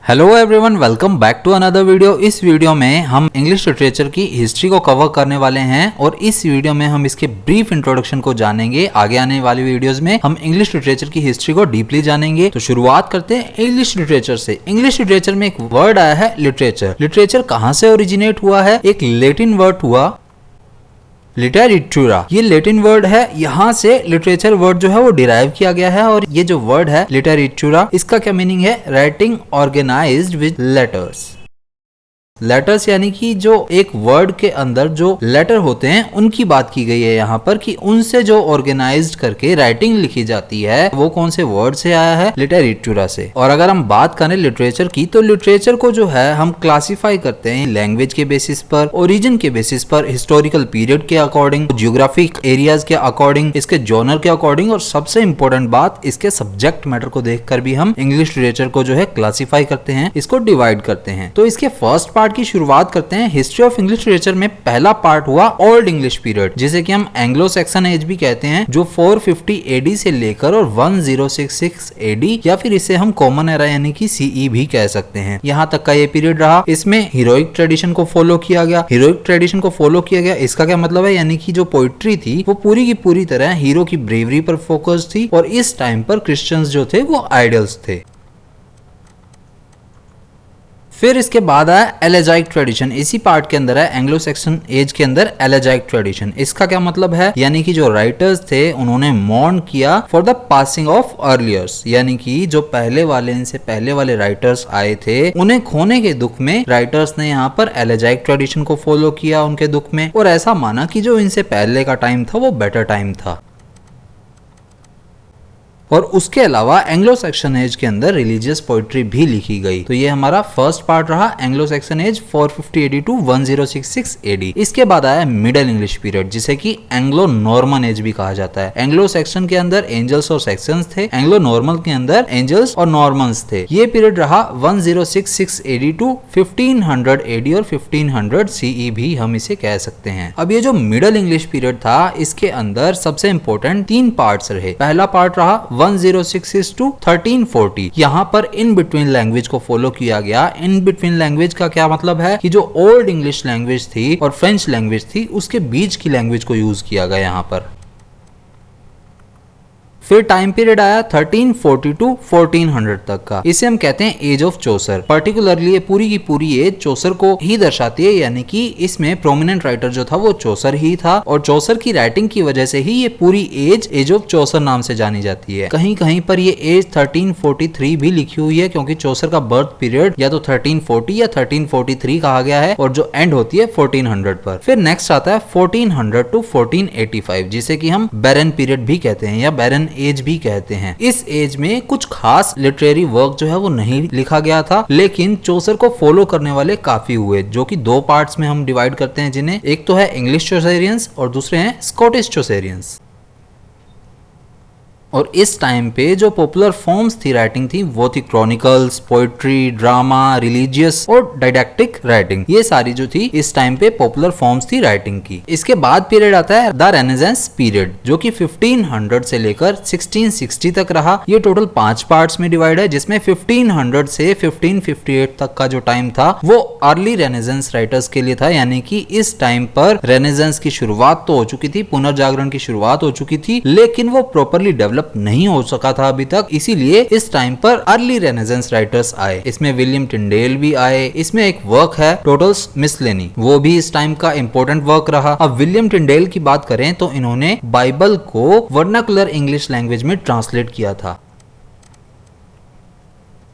Hello everyone, welcome back to another video. इस video में हम इंग्लिश लिटरेचर की हिस्ट्री को कवर करने वाले हैं और इस वीडियो में हम इसके ब्रीफ इंट्रोडक्शन को जानेंगे। आगे आने वाली वीडियोस में हम इंग्लिश लिटरेचर की हिस्ट्री को डीपली जानेंगे। तो शुरुआत करते हैं इंग्लिश लिटरेचर से। इंग्लिश लिटरेचर में एक वर्ड आया है लिटरेचर। लिटरेचर कहाँ से ओरिजिनेट हुआ है? एक लैटिन वर्ड हुआ लिटरेचुरा। ये लैटिन वर्ड है, यहाँ से लिटरेचर वर्ड जो है वो डिराइव किया गया है। और ये जो वर्ड है लिटरेचुरा, इसका क्या मीनिंग है? Writing organised with letters. Letters यानी कि जो एक वर्ड के अंदर जो लेटर होते हैं उनकी बात की गई है यहाँ पर, कि उनसे जो ऑर्गेनाइज्ड करके राइटिंग लिखी जाती है वो कौन से वर्ड से आया है? लिटरेचुरा से। और अगर हम बात करें लिटरेचर की, तो लिटरेचर को जो है हम क्लासिफाई करते हैं लैंग्वेज के बेसिस पर, ओरिजिन के बेसिस पर, हिस्टोरिकल पीरियड के अकॉर्डिंग, जियोग्राफिक एरियाज के अकॉर्डिंग, इसके जॉनर के अकॉर्डिंग, और सबसे इंपॉर्टेंट बात, इसके सब्जेक्ट मैटर को देखकर भी हम इंग्लिश लिटरेचर को जो है क्लासिफाई करते हैं, इसको डिवाइड करते हैं। तो इसके फर्स्ट पार्ट की शुरुआत करते हैं। हिस्ट्री ऑफ इंग्लिश लिटरेचर में पहला पार्ट हुआ ओल्ड इंग्लिश पीरियड, जिसे कि हम एंग्लो सैक्सन एज भी कहते हैं, जो 450 एडी से लेकर और 1066 एडी, या फिर इसे हम कॉमन एरा यानी कि सीई भी कह सकते हैं, यहाँ तक का ये पीरियड रहा। इसमें हीरोइक ट्रेडिशन को फॉलो किया गया। हीरोइक ट्रेडिशन को फॉलो किया गया, इसका क्या मतलब है? यानी कि जो पोइट्री थी वो पूरी की पूरी तरह हीरो की ब्रेवरी पर फोकस थी, और इस टाइम पर क्रिश्चियंस जो थे वो आइडल्स थे। फिर इसके बाद आया एलेजाइक ट्रेडिशन। इसी पार्ट के अंदर है एंग्लो सैक्सन एज के अंदर एलेजाइक ट्रेडिशन। इसका क्या मतलब है? यानी कि जो राइटर्स थे उन्होंने मॉर्न किया फॉर द पासिंग ऑफ अर्लियर्स, यानी कि जो पहले वाले, इनसे पहले वाले राइटर्स आए थे उन्हें खोने के दुख में राइटर्स ने यहाँ पर एलेजाइक ट्रेडिशन को फॉलो किया उनके दुख में, और ऐसा माना कि जो इनसे पहले का टाइम था वो बेटर टाइम था। और उसके अलावा एंग्लो सैक्सन एज के अंदर रिलीजियस पोइट्री भी लिखी गई। तो ये हमारा फर्स्ट पार्ट रहा, Anglo Saxon age 450 AD to 1066 AD. इसके बाद आया मिडिल इंग्लिश पीरियड, जिसे कि एंग्लो नॉर्मन एज भी कहा जाता है। एंग्लो सैक्सन के अंदर एंजल्स और सैक्सन्स थे, एंग्लो नॉर्मन के अंदर एंजल्स और नॉर्मन्स थे। ये पीरियड रहा 1066 एडी टू 1500 एडी, और 1500 सीई भी हम इसे कह सकते हैं। अब ये जो मिडिल इंग्लिश पीरियड था, इसके अंदर सबसे इंपॉर्टेंट 3 पार्ट्स रहे। पहला पार्ट रहा 1066 टू 1340। यहाँ पर इन बिटवीन लैंग्वेज को फॉलो किया गया। इन बिटवीन लैंग्वेज का क्या मतलब है? कि जो ओल्ड इंग्लिश लैंग्वेज थी और फ्रेंच लैंग्वेज थी, उसके बीच की लैंग्वेज को यूज किया गया यहाँ पर। फिर टाइम पीरियड आया 1340 टू 1400 तक का। इसे हम कहते हैं एज ऑफ चौसर। पर्टिकुलरली ये पूरी की पूरी एज चौसर को ही दर्शाती है, यानी कि इसमें प्रोमिनेंट राइटर जो था वो चौसर ही था, और चौसर की राइटिंग की वजह से ही ये पूरी एज ऑफ चौसर नाम से जानी जाती है। कहीं कहीं पर ये एज 1343 भी लिखी हुई है, क्योंकि चौसर का बर्थ पीरियड या तो 1340 या 1343 कहा गया है, और जो एंड होती है 1400 पर। फिर नेक्स्ट आता है 1400 टू 1485, जिसे कि हम बैरन पीरियड भी कहते हैं या बैरन एज भी कहते हैं। इस एज में कुछ खास लिटरेरी वर्क जो है वो नहीं लिखा गया था, लेकिन चौसर को फॉलो करने वाले काफी हुए, जो कि 2 पार्ट्स में हम डिवाइड करते हैं, जिन्हें एक तो है इंग्लिश चौसेरियंस और दूसरे हैं स्कॉटिश चौसेरियंस। और इस टाइम पे जो पॉपुलर फॉर्म्स थी राइटिंग थी वो थी क्रॉनिकल्स, पोइट्री, ड्रामा, रिलीजियस और डायडैक्टिक राइटिंग। ये सारी जो थी इस टाइम पे पॉपुलर फॉर्म्स थी राइटिंग की। इसके बाद पीरियड आता है द रेनेसांस पीरियड, जो कि 1500 से लेकर 1660 तक रहा। ये टोटल 5 पार्ट्स में डिवाइड है, जिसमें 1500 से 1558 तक का जो टाइम था वो अर्ली रेनेसांस राइटर्स के लिए था, यानी कि इस टाइम पर रेनेसांस की शुरुआत तो हो चुकी थी, पुनर्जागरण की शुरुआत हो चुकी थी, लेकिन वो प्रॉपरली डेवलप नहीं हो सका था अभी तक। इसीलिए इस टाइम पर अर्ली रेनेसांस राइटर्स आए। इसमें विलियम टिंडेल भी आए। इसमें एक वर्क है टोटल्स मिसलेनी, वो भी इस टाइम का इंपॉर्टेंट वर्क रहा। अब विलियम टिंडेल की बात करें तो इन्होंने बाइबल को वर्नाकुलर इंग्लिश लैंग्वेज में ट्रांसलेट किया था।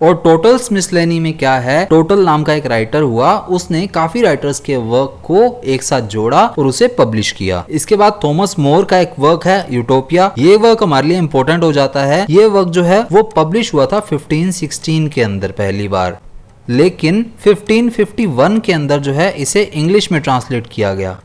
और टोटल्स मिसलेनी में क्या है? टोटल नाम का एक राइटर हुआ, उसने काफी राइटर्स के वर्क को एक साथ जोड़ा और उसे पब्लिश किया। इसके बाद थॉमस मोर का एक वर्क है यूटोपिया। ये वर्क हमारे लिए इंपॉर्टेंट हो जाता है। ये वर्क जो है वो पब्लिश हुआ था 1516 के अंदर पहली बार, लेकिन 1551 के अंदर जो है इसे इंग्लिश में ट्रांसलेट किया गया।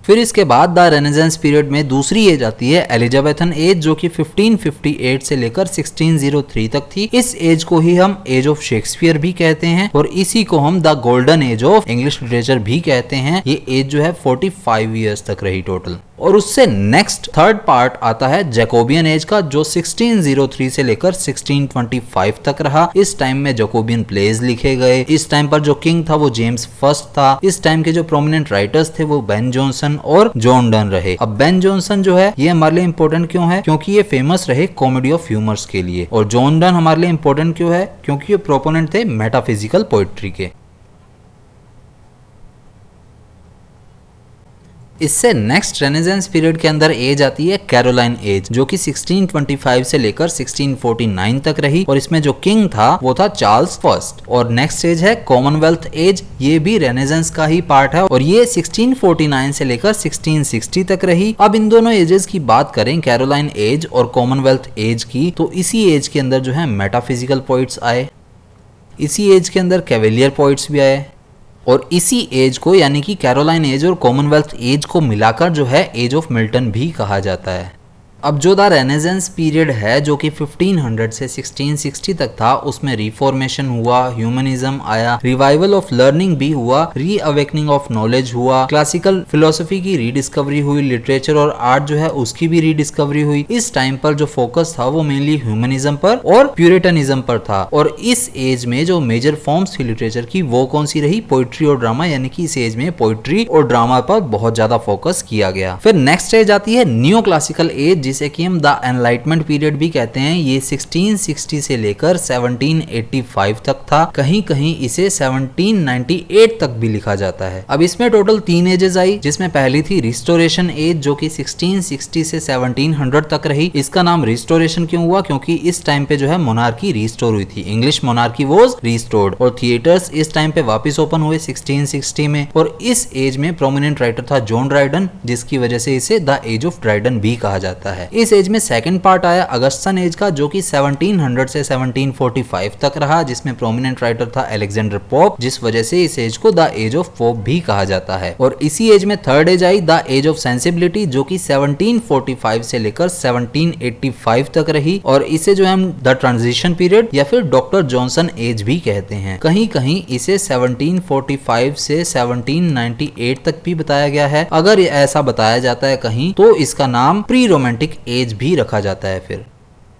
फिर इसके बाद द रेनेसांस पीरियड में दूसरी एज आती है एलिजाबेथन एज, जो कि 1558 से लेकर 1603 तक थी। इस एज को ही हम एज ऑफ शेक्सपियर भी कहते हैं, और इसी को हम the golden age of English literature भी कहते हैं। ये एज जो है 45 ईयर्स तक रही टोटल। और उससे नेक्स्ट थर्ड पार्ट आता है जैकोबियन एज का, जो 1603 से लेकर 1625 तक रहा। इस टाइम में जैकोबियन प्लेज लिखे गए। इस टाइम पर जो किंग था वो जेम्स फर्स्ट था। इस टाइम के जो प्रोमिनेंट राइटर्स थे वो बेन जॉनसन और जॉन डन रहे। अब बेन जॉनसन जो है ये हमारे लिए इंपॉर्टेंट क्यों है? क्योंकि ये फेमस रहे कॉमेडी ऑफ ह्यूमर्स के लिए। और जॉन डन हमारे लिए इंपॉर्टेंट क्यों है? क्योंकि ये प्रोपोनेंट थे मेटाफिजिकल पोएट्री के। इससे नेक्स्ट रेनेजेंस पीरियड के अंदर एज आती है कैरोलाइन एज, जो कि 1625 से लेकर 1649 तक रही। और इसमें जो किंग था वो था चार्ल्स फर्स्ट। और नेक्स्ट एज है कॉमनवेल्थ एज, ये भी रेनेजेंस का ही पार्ट है और ये 1649 से लेकर 1660 तक रही। अब इन दोनों एजेस की बात करें, कैरोलाइन एज और कॉमनवेल्थ एज की, तो इसी एज के अंदर जो है मेटाफिजिकल पोइट्स आए। इसी एज के अंदर कैवेलियर पोइट्स भी आए। और इसी एज को यानी कि कैरोलाइन एज और कॉमनवेल्थ एज को मिलाकर जो है एज ऑफ मिल्टन भी कहा जाता है। अब जो द रेनेजेंस पीरियड है जो कि 1500 से 1660 तक था, उसमें रिफॉर्मेशन हुआ, ह्यूमनिज्म आया, रिवाइवल ऑफ लर्निंग भी हुआ, री अवेकनिंग ऑफ नॉलेज हुआ, क्लासिकल फिलोसफी की रीडिस्कवरी हुई, लिटरेचर और आर्ट जो है उसकी भी रीडिस्कवरी हुई। इस टाइम पर जो फोकस था वो मेनली ह्यूमनिज्म पर और प्यूरिटनिज्म पर था। और इस एज में जो मेजर फॉर्म्स थी लिटरेचर की वो कौन सी रही? पोइट्री और ड्रामा, यानी कि इस एज में पोइट्री और ड्रामा पर बहुत ज्यादा फोकस किया गया। फिर नेक्स्ट एज आती है न्यू क्लासिकल एज, जिसे कि हम द एनलाइटमेंट पीरियड भी कहते हैं। ये 1660 से लेकर 1785 तक था। कहीं कहीं इसे 1798 तक भी लिखा जाता है। अब इसमें टोटल 3 एजेस आई, जिसमें पहली थी रिस्टोरेशन एज, जो कि 1660 से 1700 तक रही। इसका नाम रिस्टोरेशन क्यों हुआ? क्योंकि इस टाइम पे जो है मोनार्की रिस्टोर हुई थी, इंग्लिश मोनार्की वाज रिस्टोर्ड। और थिएटर्स इस टाइम पे वापस ओपन हुए 1660 में। और इस एज में प्रोमिनेंट राइटर था जॉन ड्राइडन, जिसकी वजह से इसे द एज ऑफ ड्राइडन भी कहा जाता है। इस एज में सेकंड पार्ट आया अगस्टन एज का, जो कि 1700 से 1745 तक रहा, जिसमें प्रोमिनेंट राइटर था अलेक्जेंडर पोप, जिस वजह से इस एज को द एज ऑफ पोप भी कहा जाता है। और इसी एज में थर्ड एज आई द एज ऑफ सेंसिबिलिटी, जो कि 1745 से लेकर 1785 तक रही। और इसे जो हम द ट्रांजिशन पीरियड या फिर डॉक्टर जॉनसन एज भी कहते हैं। कहीं कहीं इसे 1745 से 1798 तक भी बताया गया है। अगर ऐसा बताया जाता है कहीं, तो इसका नाम प्री रोमांटिक एज भी रखा जाता है फिर,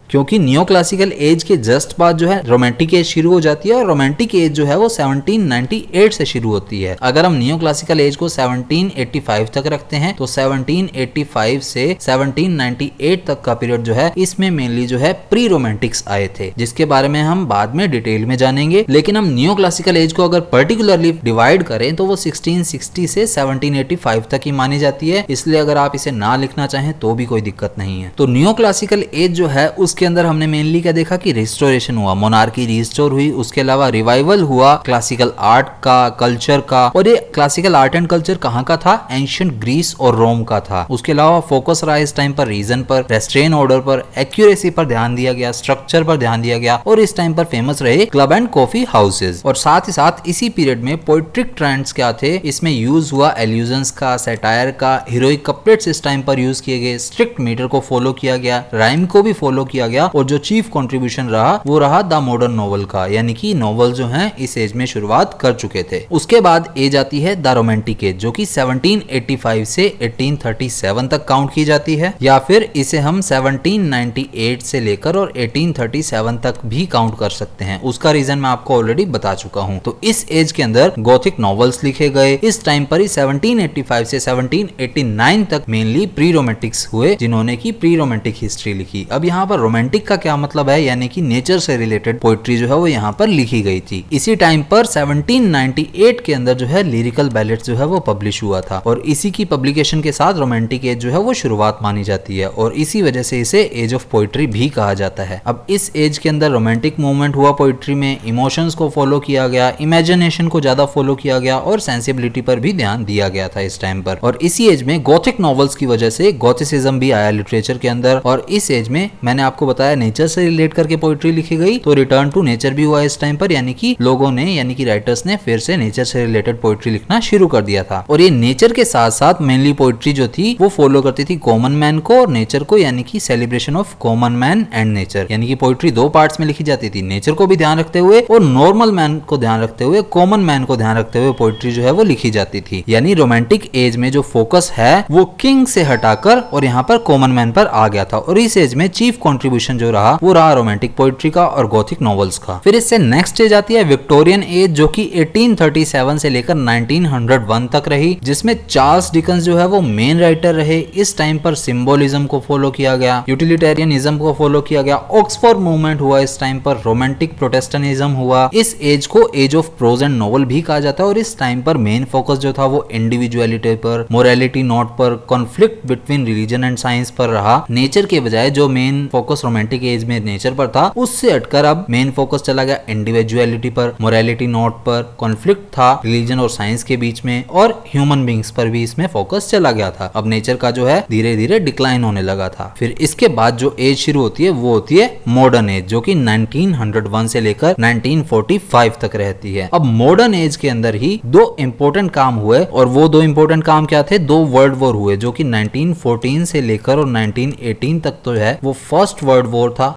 क्योंकि नियो क्लासिकल एज के जस्ट बाद जो है रोमांटिक एज शुरू हो जाती है। और रोमांटिक एज जो है वो 1798 से शुरू होती है। अगर हम नियो क्लासिकल एज को 1785 तक रखते हैं, तो 1785 से 1798 तक का पीरियड जो है, इसमें मेनली जो है प्री रोमांटिक्स आए थे, जिसके बारे में हम बाद में डिटेल में जानेंगे। लेकिन हम नियो क्लासिकल एज को अगर पर्टिकुलरली डिवाइड करें तो वो 1660 से 1785 तक ही मानी जाती है। इसलिए अगर आप इसे ना लिखना चाहें तो भी कोई दिक्कत नहीं है। तो नियो क्लासिकल एज जो है उसके अंदर हमने मेनली क्या देखा कि रिस्टोरेशन हुआ, मोनार्की रिस्टोर हुई, उसके अलावा रिवाइवल हुआ क्लासिकल आर्ट का, कल्चर का। और ये क्लासिकल आर्ट एंड कल्चर कहाँ का था? एंशिएंट ग्रीस और रोम का था। उसके अलावा फोकस रहा इस टाइम पर रीजन पर, रेस्ट्रेन ऑर्डर पर, एक्यूरेसी पर ध्यान दिया गया, स्ट्रक्चर पर ध्यान दिया गया। और इस टाइम पर फेमस रहे क्लब एंड कॉफी हाउसेज। और साथ ही साथ इसी पीरियड में पोएट्रिक ट्रेंड्स क्या थे, इसमें यूज हुआ एल्यूजन्स का, सैटायर का, हीरोइक कपलेट्स इस टाइम पर यूज किए गए, स्ट्रिक्ट मीटर को फॉलो किया गया, राइम को भी फॉलो किया गया। और जो चीफ कंट्रीब्यूशन रहा वो रहा द मॉडर्न नोवेल का, यानी कि नोवेल जो हैं इस एज में शुरुआत कर चुके थे। उसके बाद एज आती है द रोमांटिक एज, जो कि 1785 से 1837 तक काउंट की जाती है, या फिर इसे हम 1798 से लेकर और 1837 तक भी काउंट कर सकते हैं। उसका रीजन मैं आपको ऑलरेडी बता चुका हूं। तो इस एज के अंदर गोथिक नॉवेल्स लिखे गए। इस टाइम पर ही 1785 से 1789 तक मेनली प्री रोमांटिक्स हुए, जिन्होंने की प्री रोमांटिक हिस्ट्री लिखी। अब यहाँ पर रोमांटिक का क्या मतलब है, यानी कि नेचर से रिलेटेड पोइट्री जो है वो यहाँ पर लिखी गई थी। इसी टाइम पर 1798 के अंदर जो है लिरिकल बैलेट्स जो है वो पब्लिश हुआ था। और इसी की पब्लिकेशन के साथ रोमांटिक एज जो है वो शुरुआत मानी जाती है। और इसी वजह से इसे एज ऑफ पोइट्री भी कहा जाता है। अब इस एज के अंदर रोमांटिक मूवमेंट हुआ पोइट्री में, इमोशंस को फॉलो किया गया, इमेजिनेशन को ज्यादा फॉलो किया गया और सेंसिबिलिटी पर भी ध्यान दिया गया था इस टाइम पर। और इसी एज में गोथिक नॉवेल्स की वजह से गोथिसिज्म भी आया लिटरेचर के अंदर। और इस एज में मैंने आपको आपको बताया नेचर से रिलेट करके पोइट्री लिखी गई, तो रिटर्न टू नेचर भी हुआ इस टाइम पर, यानी कि लोगों ने यानी कि राइटर्स ने फिर से नेचर से रिलेटेड पोइट्री लिखना शुरू कर दिया था। और ये नेचर के साथ साथ मेनली पोइट्री जो थी वो फॉलो करती थी कॉमन मैन को और नेचर को, यानी कि celebration of common man and nature, यानी कि पोइट्री दो पार्ट्स में लिखी जाती थी, नेचर को भी ध्यान रखते हुए और नॉर्मल मैन को ध्यान रखते हुए, कॉमन मैन को ध्यान रखते हुए पोइट्री जो है वो लिखी जाती थी। यानी रोमांटिक एज में जो फोकस है वो किंग से हटाकर और यहाँ पर कॉमन मैन पर आ गया था, और इस एज में चीफ कंट्रीब्यूशन जो रहा वो रहा रोमांटिक पोइट्री का और गॉथिक नॉवेल्स का। फिर इससे नेक्स्ट एज आती है विक्टोरियन एज, जो कि 1837 से लेकर 1901 तक रही, जिसमें चार्ल्स डिकन्स जो है वो मेन राइटर रहे। इस टाइम पर सिंबोलिज्म को फॉलो किया गया, यूटिलिटेरियनिज्म को फॉलो किया गया, ऑक्सफोर्ड मूवमेंट हुआ इस टाइम पर, रोमांटिक प्रोटेस्टेंटिज्म हुआ। इस एज को age of prose and novel भी कहा जाता है, और इस टाइम पर मेन फोकस जो था वो इंडिविजुअलिटी पर, मोरालिटी नोट पर, conflict between religion and science पर रहा। नेचर के बजाय जो मेन फोकस रोमांटिक एज में नेचर पर था, उससे हटकर अब मेन फोकस चला गया इंडिविजुअलिटी पर, मोरालिटी नोट पर, कॉन्फ्लिक्ट था रिलीजन और साइंस के बीच में, और ह्यूमन बींग्स पर भी इसमें फोकस चला गया था। अब नेचर का जो है धीरे धीरे डिक्लाइन होने लगा था। फिर इसके बाद जो एज शुरू होती है वो होती है मॉडर्न एज, जो कि 1901 से लेकर 1945 तक रहती है। अब मॉडर्न एज के अंदर ही दो इंपॉर्टेंट काम हुए, और वो दो इंपॉर्टेंट काम क्या थे? दो वर्ल्ड वॉर हुए, जो कि 1914 से लेकर और 1918 तक तो है वो फर्स्ट वर्ल्ड वॉर था,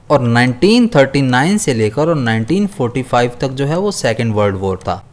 और 1939 से लेकर और 1945 तक जो है वो सेकेंड वर्ल्ड वॉर था।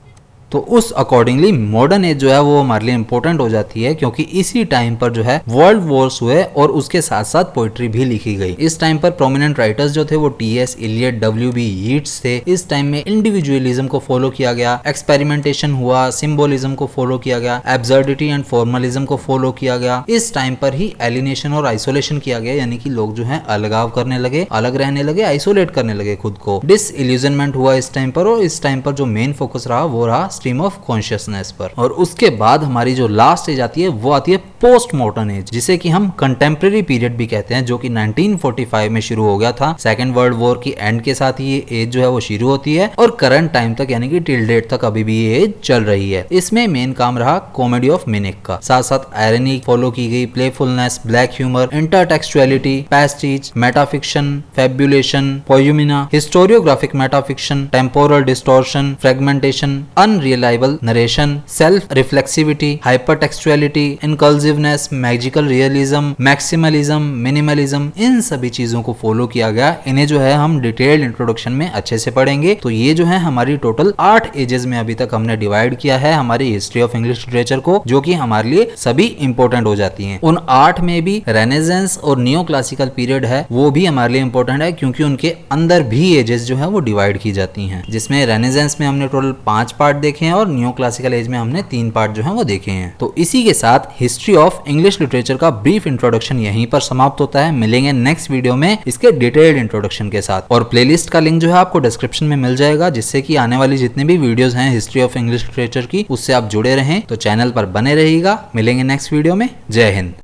तो उस अकॉर्डिंगली मॉडर्न एज जो है वो हमारे लिए इंपॉर्टेंट हो जाती है, क्योंकि इसी टाइम पर जो है वर्ल्ड वॉर्स हुए और उसके साथ साथ पोइट्री भी लिखी गई। इस टाइम पर प्रोमिनेंट राइटर्स जो थे वो टी.एस. Elliot, WB. यीट्स थे। इस टाइम में इंडिविजुअलिज्म को फॉलो किया गया, एक्सपेरिमेंटेशन हुआ, सिंबोलिज्म को फॉलो किया गया, एब्सर्डिटी एंड फॉर्मलिज्म को फॉलो किया गया। इस टाइम पर ही एलिनेशन और आइसोलेशन किया गया, यानी कि लोग जो है अलगाव करने लगे, अलग रहने लगे, आइसोलेट करने लगे खुद को। डिसइल्यूजनमेंट हुआ इस टाइम पर, और इस टाइम पर जो मेन फोकस रहा वो रहा स्ट्रीम ऑफ कॉन्शियसनेस पर। और उसके बाद हमारी जो लास्ट एज आती है वो आती है पोस्ट मॉडर्न एज, जिसे कि हम कंटेम्प्रेरी पीरियड भी कहते हैं, जो कि 1945 में शुरू हो गया था। सेकेंड वर्ल्ड वॉर की एंड के साथ ही ये एज जो है वो शुरू होती है, और करंट टाइम तक यानी कि टिल डेट तक अभी भी ये एज चल रही है। इसमें मेन काम रहा कॉमेडी ऑफ मीनिंग का, साथ साथ आयरनी फॉलो की गई, playfulness, black humour, intertextuality, pastiche, metafiction, fabulation, poioumena, historiographic metafiction, temporal distortion, fragmentation, unreliable narration, self reflexivity, hypertextuality, inclusiveness, magical realism, maximalism, minimalism, इन सभी चीजों को फॉलो किया गया। इन्हें जो है हम डिटेल्ड इंट्रोडक्शन में अच्छे से पढ़ेंगे। तो ये जो है हमारी टोटल 8 एजेस में अभी तक हमने डिवाइड किया है हमारी हिस्ट्री ऑफ इंग्लिश लिटरेचर को, जो कि हमारे लिए सभी इंपॉर्टेंट हो जाती हैं। उन 8 में भी रेनेसेंस और नियो क्लासिकल पीरियड है वो भी हमारे लिए इंपॉर्टेंट है, क्योंकि उनके अंदर भी एजेस जो है वो डिवाइड की जाती हैं, जिसमें रेनेसेंस में हमने टोटल 5 पार्ट देखे हैं और न्यू क्लासिकल एज में हमने 3 पार्ट जो है वो देखे हैं। तो इसी के साथ हिस्ट्री ऑफ इंग्लिश लिटरेचर का ब्रीफ इंट्रोडक्शन यहीं पर समाप्त होता है। मिलेंगे नेक्स्ट वीडियो में इसके डिटेल्ड इंट्रोडक्शन के साथ, और प्लेलिस्ट का लिंक जो है आपको डिस्क्रिप्शन में मिल जाएगा, जिससे कि आने वाली जितने भी वीडियोस हैं हिस्ट्री ऑफ इंग्लिश लिटरेचर की उससे आप जुड़े रहें। तो चैनल पर बने रहिएगा। मिलेंगे नेक्स्ट वीडियो में। जय हिंद।